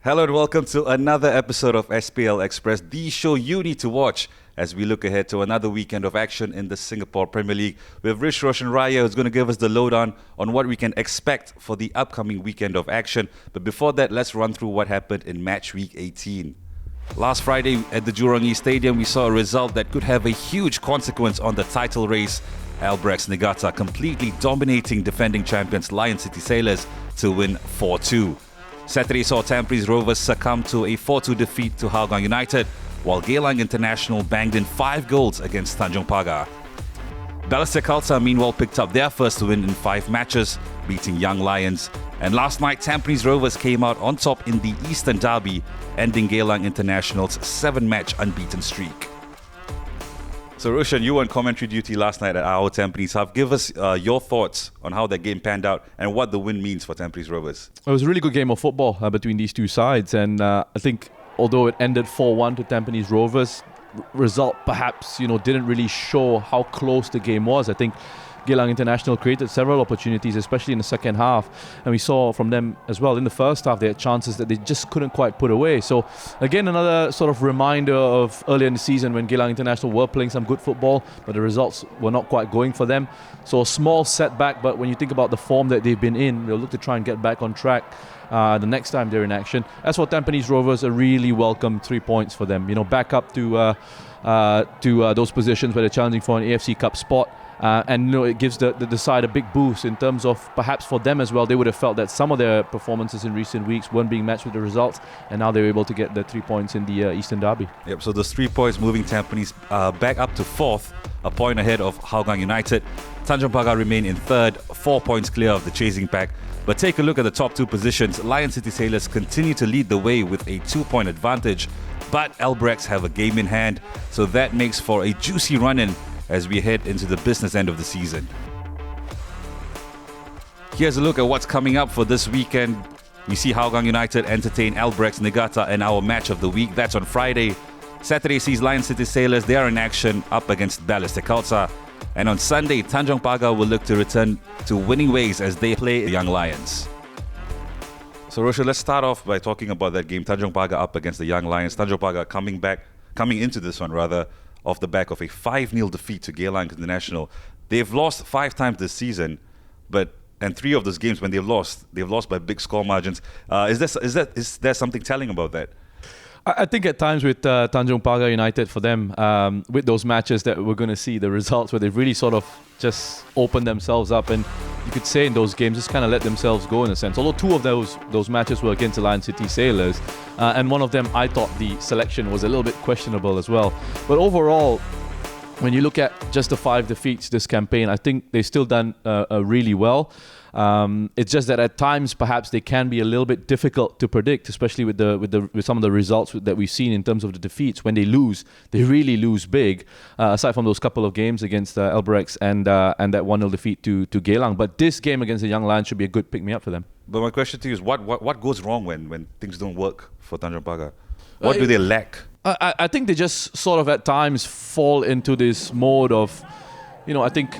Hello and welcome to another episode of SPL Express, the show you need to watch as we look ahead to another weekend of action in the Singapore Premier League. We have Roshan Raya who's going to give us the lowdown on what we can expect for the upcoming weekend of action. But before that, let's run through what happened in match week 18. Last Friday at the Jurong East Stadium, we saw a result that could have a huge consequence on the title race. Albirex Niigata completely dominating defending champions Lion City Sailors to win 4-2. Saturday saw Tampines Rovers succumb to a 4-2 defeat to Hougang United, while Geylang International banged in 5 goals against Tanjong Pagar. Balestier meanwhile picked up their first win in 5 matches, beating Young Lions. And last night, Tampines Rovers came out on top in the Eastern Derby, ending Geylang International's 7-match unbeaten streak. So Roshan, you were on commentary duty last night at our Tampines Hub. Give us your thoughts on how that game panned out and what the win means for Tampines Rovers. It was a really good game of football between these two sides, and I think although it ended 4-1 to Tampines Rovers, result perhaps didn't really show how close the game was. I think Geylang International created several opportunities, especially in the second half, and we saw from them as well in the first half they had chances that they just couldn't quite put away. So again, another sort of reminder of earlier in the season when Geylang International were playing some good football, but the results were not quite going for them. So a small setback, but when you think about the form that they've been in, they'll look to try and get back on track the next time they're in action. As for Tampines Rovers, a really welcome 3 points for them. Back up to those positions where they're challenging for an AFC Cup spot. And it gives the side a big boost in terms of perhaps for them as well. They would have felt that some of their performances in recent weeks weren't being matched with the results, and now they're able to get the 3 points in the Eastern Derby. Yep, so those 3 points moving Tampines back up to 4th, a point ahead of Hougang United. Tanjong Pagar remain in 3rd, 4 points clear of the chasing pack. But take a look at the top 2 positions. Lion City Sailors continue to lead the way with a 2-point advantage, but Albirex have a game in hand, so that makes for a juicy run-in as we head into the business end of the season. Here's a look at what's coming up for this weekend. We see Hougang United entertain Albirex Niigata in our match of the week. That's on Friday. Saturday sees Lion City Sailors. They are in action up against Balestier. And on Sunday, Tanjong Pagar will look to return to winning ways as they play the Young Lions. So Roshan, let's start off by talking about that game. Tanjong Pagar up against the Young Lions. Tanjong Pagar coming into this one off the back of a 5-0 defeat to Geylang International. They've lost 5 times this season, and 3 of those games when they've lost by big score margins. Is there something telling about that? I think at times with Tanjong Pagar United, for them, with those matches that we're going to see, the results where they've really sort of just opened themselves up, and you could say in those games just kind of let themselves go in a sense. Although 2 of those matches were against the Lion City Sailors, and one of them I thought the selection was a little bit questionable as well. But overall, when you look at just the 5 defeats this campaign, I think they've still done really well. It's just that at times perhaps they can be a little bit difficult to predict, especially with some of the results that we've seen in terms of the defeats. When they lose, they really lose big. Aside from those couple of games against Albirex and that 1-0 defeat to Geylang, but this game against the Young Lions should be a good pick-me-up for them. But my question to you is, what goes wrong when things don't work for Tanjong Pagar? What do they lack? I think they just sort of at times fall into this mode of, I think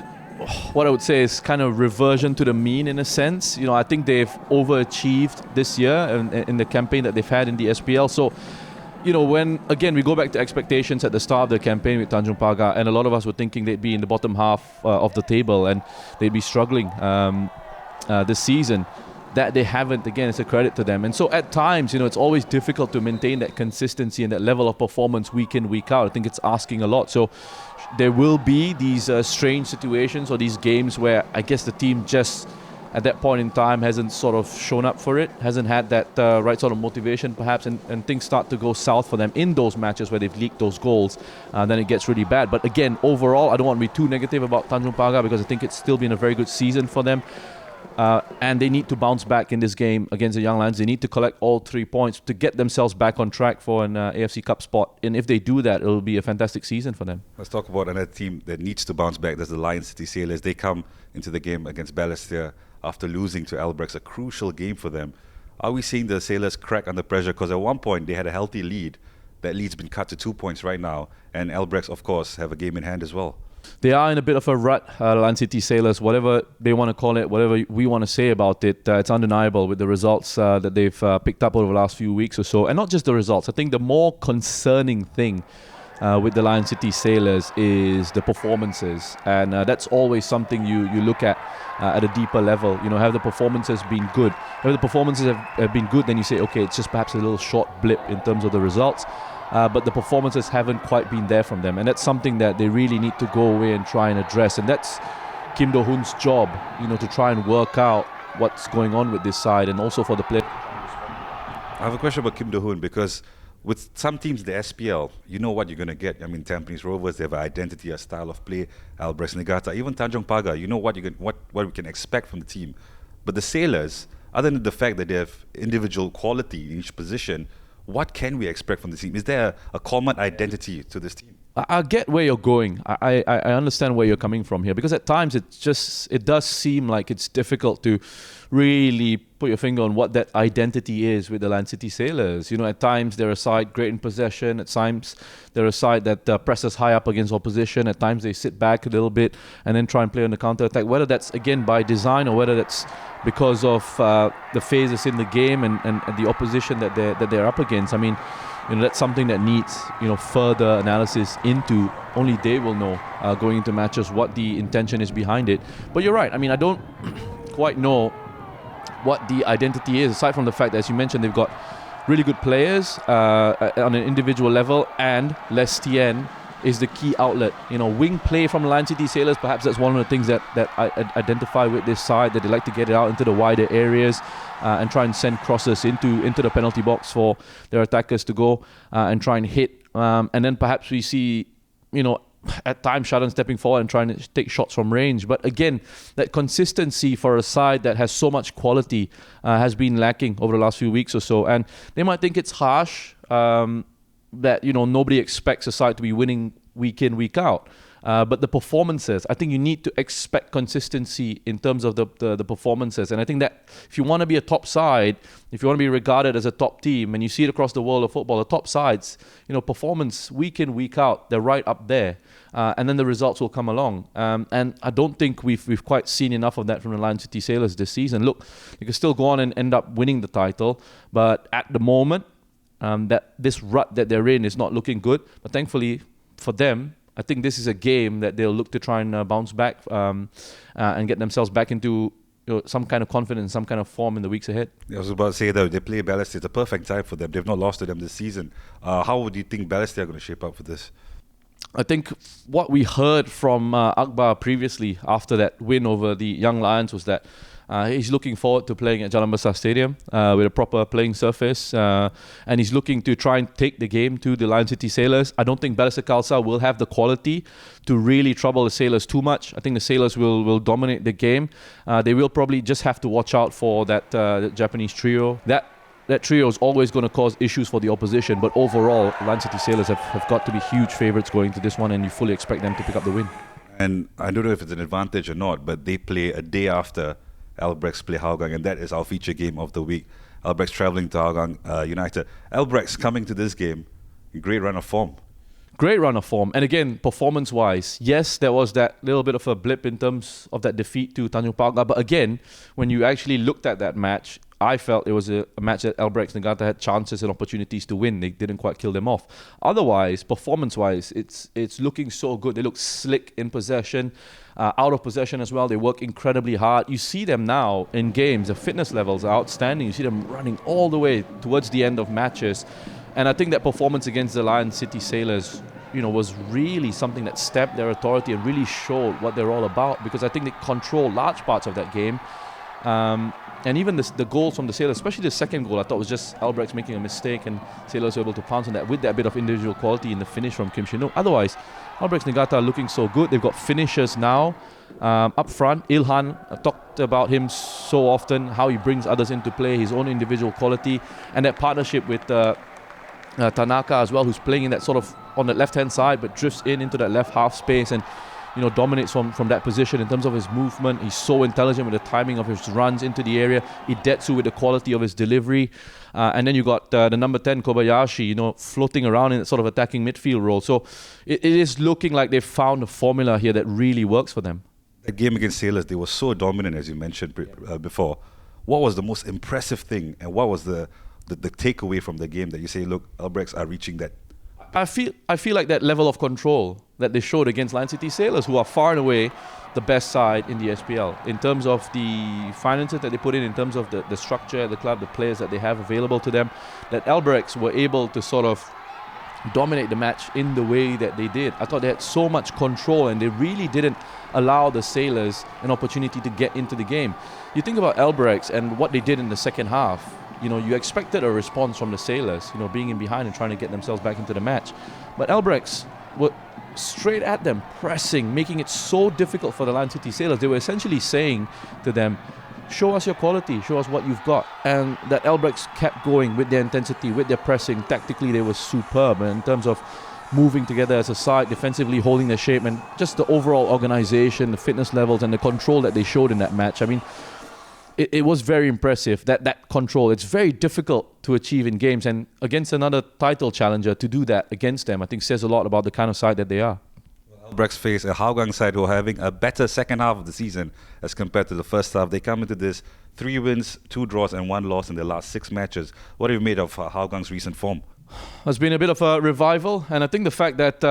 what I would say is kind of reversion to the mean in a sense. I think they've overachieved this year in the campaign that they've had in the SPL. So, when, again, we go back to expectations at the start of the campaign with Tanjong Pagar, and a lot of us were thinking they'd be in the bottom half of the table and they'd be struggling this season. That they haven't, again, it's a credit to them. And so at times, it's always difficult to maintain that consistency and that level of performance week in, week out. I think it's asking a lot. So there will be these strange situations or these games where I guess the team just at that point in time hasn't sort of shown up for it, hasn't had that right sort of motivation perhaps, and things start to go south for them in those matches where they've leaked those goals, then it gets really bad. But again, overall, I don't want to be too negative about Tanjong Pagar because I think it's still been a very good season for them. And they need to bounce back in this game against the Young Lions. They need to collect all 3 points to get themselves back on track for an AFC Cup spot. And if they do that, it'll be a fantastic season for them. Let's talk about another team that needs to bounce back. That's the Lion City Sailors. They come into the game against Balestier after losing to Albirex, a crucial game for them. Are we seeing the Sailors crack under pressure? Because at one point, they had a healthy lead. That lead's been cut to 2 points right now. And Albirex, of course, have a game in hand as well. They are in a bit of a rut, Lion City Sailors, whatever they want to call it, whatever we want to say about it. It's undeniable with the results that they've picked up over the last few weeks or so. And not just the results. I think the more concerning thing with the Lion City Sailors is the performances. And that's always something you look at a deeper level. You know, have the performances been good? If the performances have been good, then you say, okay, it's just perhaps a little short blip in terms of the results. But the performances haven't quite been there from them. And that's something that they really need to go away and try and address. And that's Kim Do-hoon's job, you know, to try and work out what's going on with this side, and also for the players. I have a question about Kim Do-hoon, because with some teams in the SPL, you know what you're going to get. I mean, Tampines Rovers, they have an identity, a style of play. Albirex Niigata, even Tanjong Pagar, you know what we can expect from the team. But the Sailors, other than the fact that they have individual quality in each position, what can we expect from the team? Is there a common identity to this team? I get where you're going. I understand where you're coming from here, because at times it does seem like it's difficult to really put your finger on what that identity is with the Lion City Sailors. You know, at times they're a side great in possession. At times they're a side that presses high up against opposition. At times they sit back a little bit and then try and play on the counter attack. Whether that's again by design or whether that's because of the phases in the game and the opposition that they're up against. I mean, you know, that's something that needs, you know, further analysis into. Only they will know going into matches what the intention is behind it. But you're right. I mean, I don't quite know what the identity is, aside from the fact that, as you mentioned, they've got really good players on an individual level, and Balestier is the key outlet. You know, wing play from Lion City Sailors, perhaps that's one of the things that I identify with this side, that they like to get it out into the wider areas and try and send crosses into the penalty box for their attackers to go and try and hit. And then perhaps we see, you know, at times Sharan stepping forward and trying to take shots from range. But again, that consistency for a side that has so much quality has been lacking over the last few weeks or so. And they might think it's harsh that, you know, nobody expects a side to be winning week in, week out. But the performances, I think you need to expect consistency in terms of the performances. And I think that if you want to be a top side, if you want to be regarded as a top team, and you see it across the world of football, the top sides, you know, performance week in, week out, they're right up there. And then the results will come along. And I don't think we've quite seen enough of that from the Lion City Sailors this season. Look, you can still go on and end up winning the title, but at the moment, that this rut that they're in is not looking good. But thankfully for them, I think this is a game that they'll look to try and bounce back and get themselves back into, you know, some kind of confidence, some kind of form in the weeks ahead. I was about to say, though, they play Balestier. It's a perfect time for them. They've not lost to them this season. How would you think Balestier are going to shape up for this? I think what we heard from Akbar previously after that win over the Young Lions was that he's looking forward to playing at Jalan Besar Stadium with a proper playing surface, and he's looking to try and take the game to the Lion City Sailors. I don't think Balestier Khalsa will have the quality to really trouble the Sailors too much. I think the Sailors will dominate the game. They will probably just have to watch out for that Japanese trio. That trio is always going to cause issues for the opposition, but overall, Lion City Sailors have got to be huge favourites going to this one, and you fully expect them to pick up the win. And I don't know if it's an advantage or not, but they play a day after Albirex play Hougang, and that is our feature game of the week. Albirex travelling to Hougang United. Albirex coming to this game, great run of form. Great run of form. And again, performance-wise, yes, there was that little bit of a blip in terms of that defeat to Tanjong Pagar. But again, when you actually looked at that match, I felt it was a match that Albirex Niigata had chances and opportunities to win. They didn't quite kill them off. Otherwise, performance-wise, it's looking so good. They look slick in possession, out of possession as well. They work incredibly hard. You see them now in games. The fitness levels are outstanding. You see them running all the way towards the end of matches. And I think that performance against the Lion City Sailors, you know, was really something that stepped their authority and really showed what they're all about, because I think they control large parts of that game. And even the goals from the Sailors, especially the second goal, I thought was just Albirex making a mistake, and Sailors were able to pounce on that with that bit of individual quality in the finish from Kim Shin-Nook. Otherwise, Albirex Niigata are looking so good. They've got finishers now up front. Ilhan, I've talked about him so often, how he brings others into play, his own individual quality, and that partnership with Tanaka as well, who's playing in that sort of on the left-hand side, but drifts into that left half space. And dominates from that position in terms of his movement. He's so intelligent with the timing of his runs into the area. Idetsu with the quality of his delivery. And then you got the number 10, Kobayashi, floating around in that sort of attacking midfield role. So it is looking like they've found a formula here that really works for them. The game against Sailors, they were so dominant, as you mentioned before. What was the most impressive thing, and what was the takeaway from the game that you say, look, Albirex are reaching that? I feel like that level of control that they showed against Lion City Sailors, who are far and away the best side in the SPL, in terms of the finances that they put in terms of the structure at the club, the players that they have available to them, that Albirex were able to sort of dominate the match in the way that they did. I thought they had so much control, and they really didn't allow the Sailors an opportunity to get into the game. You think about Albirex and what they did in the second half. You expected a response from the Sailors, being in behind and trying to get themselves back into the match. But Albirex were straight at them, pressing, making it so difficult for the Lion City Sailors. They were essentially saying to them, show us your quality, show us what you've got. And that Albirex kept going with their intensity, with their pressing. Tactically, they were superb. And in terms of moving together as a side, defensively holding their shape, and just the overall organization, the fitness levels, and the control that they showed in that match. I mean, it was very impressive, that control. It's very difficult to achieve in games, and against another title challenger, to do that against them, I think says a lot about the kind of side that they are. Albirex face a Hougang side who are having a better second half of the season as compared to the first half. They come into this 3 wins, 2 draws and 1 loss in their last 6 matches. What have you made of Hougang's recent form? It's been a bit of a revival, and I think the fact that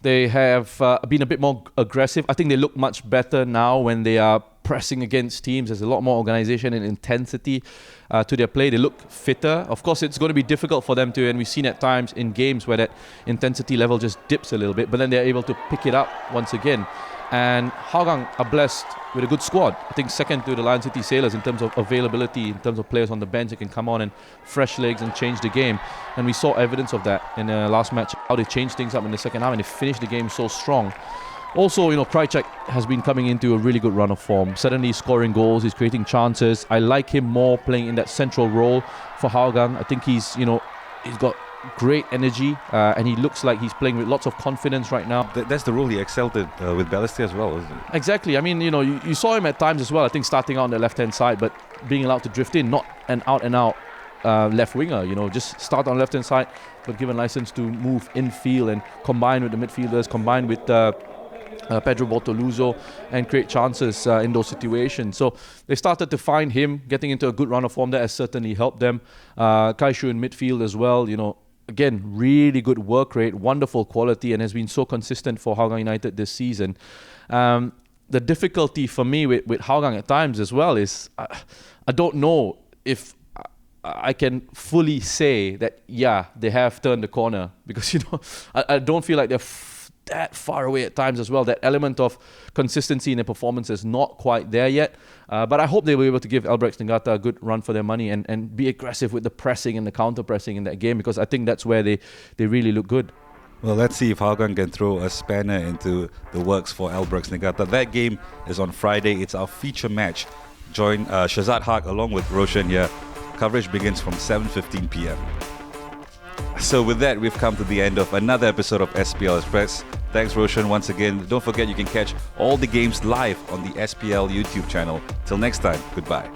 they have been a bit more aggressive. I think they look much better now when they are pressing against teams. There's a lot more organization and intensity to their play. They look fitter. Of course, it's going to be difficult for them to, and we've seen at times in games where that intensity level just dips a little bit, but then they're able to pick it up once again. And Hougang are blessed with a good squad. I think second to the Lion City Sailors in terms of availability, in terms of players on the bench that can come on and fresh legs and change the game. And we saw evidence of that in the last match, how they changed things up in the second half and they finished the game so strong. Also, Krajcek has been coming into a really good run of form. Suddenly scoring goals, he's creating chances. I like him more playing in that central role for Hougang. I think he's got great energy and he looks like he's playing with lots of confidence right now. That's the role he excelled in with Balestier as well, isn't it? Exactly. I mean, you saw him at times as well, I think starting out on the left-hand side, but being allowed to drift in, not an out-and-out left winger, just start on the left-hand side, but given license to move in-field and combine with the midfielders, combine with Pedro Bortoluso and create chances in those situations. So they started to find him getting into a good run of form. That has certainly helped them. Kaishu in midfield as well, again, really good work rate, wonderful quality, and has been so consistent for Hougang United this season. The difficulty for me with Hougang at times as well is I don't know if I can fully say that, they have turned the corner, because, I don't feel like they're that far away at times as well. That element of consistency in their performance is not quite there yet. But I hope they will be able to give Albirex Niigata a good run for their money and be aggressive with the pressing and the counter-pressing in that game, because I think that's where they really look good. Well, let's see if Hougang can throw a spanner into the works for Albirex Niigata. That game is on Friday. It's our feature match. Join Shazad Haq along with Roshan here. Coverage begins from 7:15 p.m. So with that, we've come to the end of another episode of SPL Express. Thanks, Roshan, once again. Don't forget you can catch all the games live on the SPL YouTube channel. Till next time, goodbye.